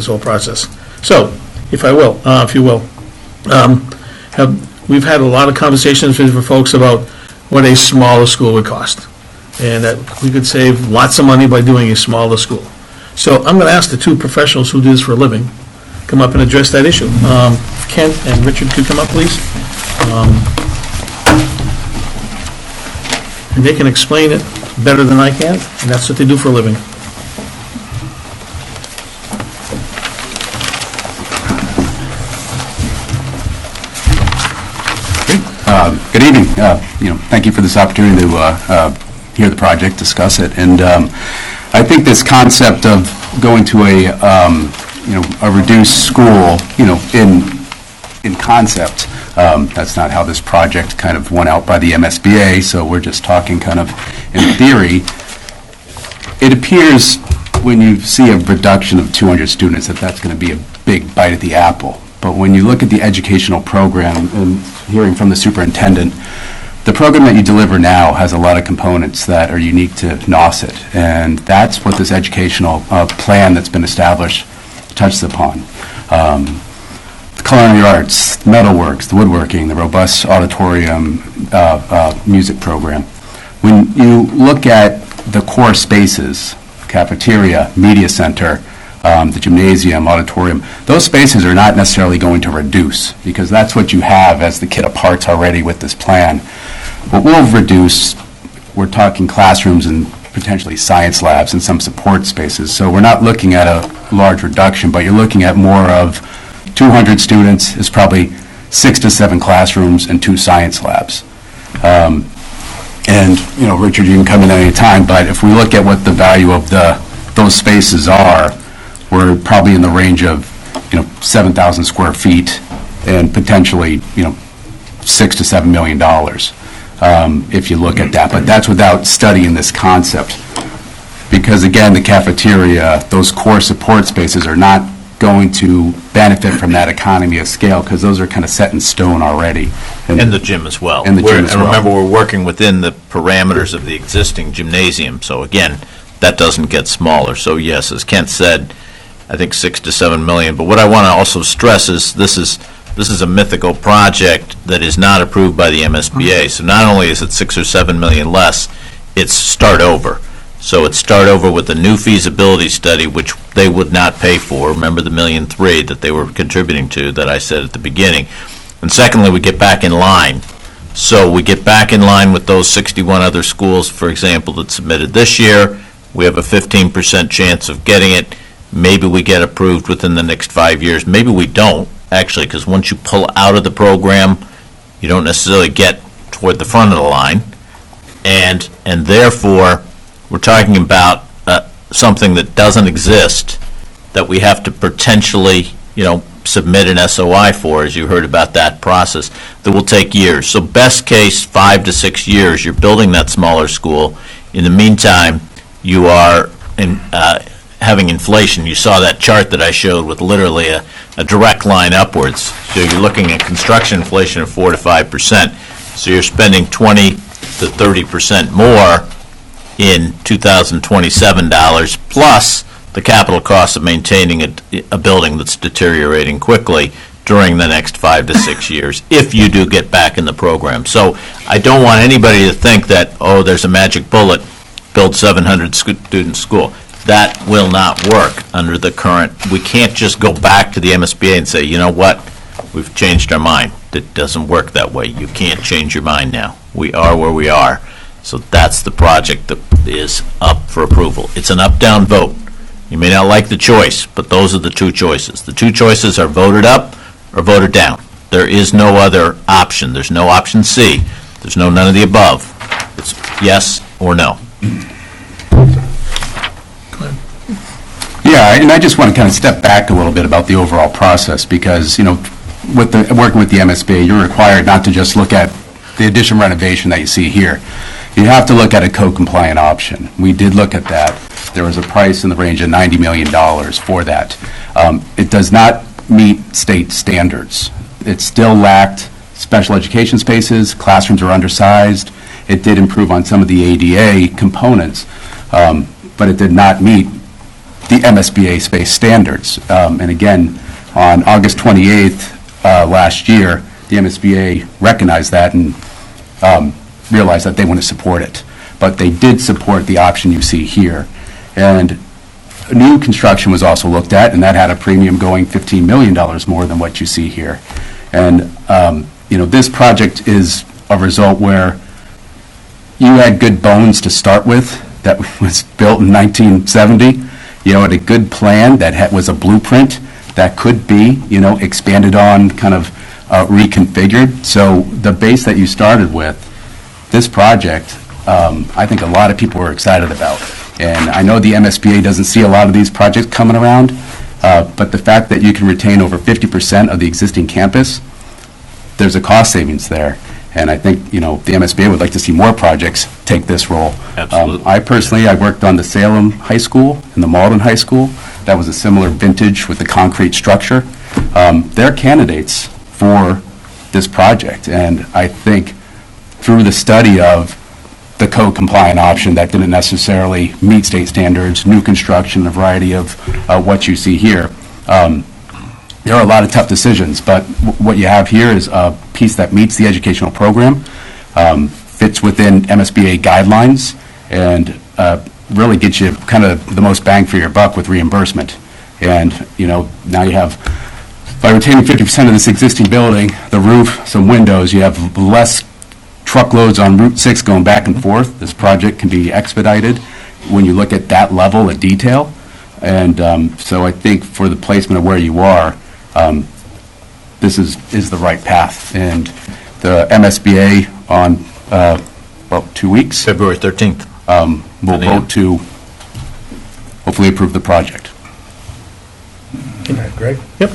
this whole process. So, if you will, we've had a lot of conversations with folks about what a smaller school would cost, and that we could save lots of money by doing a smaller school. So I'm going to ask the two professionals who do this for a living come up and address that issue. Kent and Richard could come up, please. And they can explain it better than I can, and that's what they do for a living. Good evening. Thank you for this opportunity to hear the project, discuss it, and I think this concept of going to a reduced school, in concept, that's not how this project kind of went out by the MSBA. So we're just talking kind of in theory. It appears when you see a reduction of 200 students that that's going to be a big bite at the apple. But when you look at the educational program, and hearing from the superintendent, the program that you deliver now has a lot of components that are unique to Nauset, and that's what this educational plan that's been established touches upon. The culinary arts, the metalworks, the woodworking, the robust auditorium music program. When you look at the core spaces, cafeteria, media center, the gymnasium, auditorium, those spaces are not necessarily going to reduce, because that's what you have as the kit of parts already with this plan. What will reduce, we're talking classrooms and potentially science labs and some support spaces. So we're not looking at a large reduction, but you're looking at more of 200 students is probably 6 to 7 classrooms and 2 science labs. And, Richard, you can come in at any time, but if we look at what the value of those spaces are, we're probably in the range of, 7,000 square feet and potentially, $6 to $7 million if you look at that. But that's without studying this concept. Because, again, the cafeteria, those core support spaces are not going to benefit from that economy of scale, because those are kind of set in stone already. And the gym as well. And the gym as well. And remember, we're working within the parameters of the existing gymnasium. So, again, that doesn't get smaller. So, yes, as Kent said, I think 6 to 7 million. But what I want to also stress is this is a mythical project that is not approved by the MSBA. So not only is it 6 or 7 million less, it's start over. So it's start over with a new feasibility study, which they would not pay for. Remember the $1.3 million that they were contributing to that I said at the beginning. And secondly, we get back in line. So we get back in line with those 61 other schools, for example, that submitted this year. We have a 15% chance of getting it. Maybe we get approved within the next 5 years. Maybe we don't, actually, because once you pull out of the program, you don't necessarily get toward the front of the line. And therefore, we're talking about something that doesn't exist that we have to potentially, submit an SOI for, as you heard about that process, that will take years. So best case, 5 to 6 years, you're building that smaller school. In the meantime, you are having inflation. You saw that chart that I showed with literally a direct line upwards. So you're looking at construction inflation of 4 to 5%. So you're spending 20 to 30% more in 2027 dollars, plus the capital cost of maintaining a building that's deteriorating quickly during the next 5 to 6 years, if you do get back in the program. So I don't want anybody to think that, there's a magic bullet, build 700 student school. That will not work under the current. We can't just go back to the MSBA and say, you know what, we've changed our mind. It doesn't work that way. You can't change your mind now. We are where we are. So that's the project that is up for approval. It's an up-down vote. You may not like the choice, but those are the two choices. The two choices are voted up or voted down. There is no other option. There's no option C. There's none of the above. It's yes or no. Yeah, and I just want to kind of step back a little bit about the overall process, because, working with the MSBA, you're required not to just look at the addition renovation that you see here. You have to look at a code-compliant option. We did look at that. There was a price in the range of $90 million for that. It does not meet state standards. It still lacked special education spaces. Classrooms are undersized. It did improve on some of the ADA components, but it did not meet the MSBA space standards. And again, on August 28th last year, the MSBA recognized that and realized that they want to support it. But they did support the option you see here. And new construction was also looked at, and that had a premium going $15 million more than what you see here. And, this project is a result where you had good bones to start with that was built in 1970. You had a good plan that was a blueprint that could be, expanded on, kind of reconfigured. So the base that you started with, this project, I think a lot of people were excited about. And I know the MSBA doesn't see a lot of these projects coming around, but the fact that you can retain over 50% of the existing campus, there's a cost savings there. And I think, the MSBA would like to see more projects take this role. Absolutely. I worked on the Salem High School and the Malden High School. That was a similar vintage with the concrete structure. They're candidates for this project. And I think through the study of the code-compliant option that didn't necessarily meet state standards, new construction, a variety of what you see here, there are a lot of tough decisions, but what you have here is a piece that meets the educational program, fits within MSBA guidelines, and really gets you kind of the most bang for your buck with reimbursement. And, now you have, by retaining 50% of this existing building, the roof, some windows, you have less truckloads on Route 6 going back and forth. This project can be expedited when you look at that level of detail. And so I think for the placement of where you are, this is the right path. And the MSBA on, 2 weeks, February 13th. will vote to hopefully approve the project. Greg? Yep.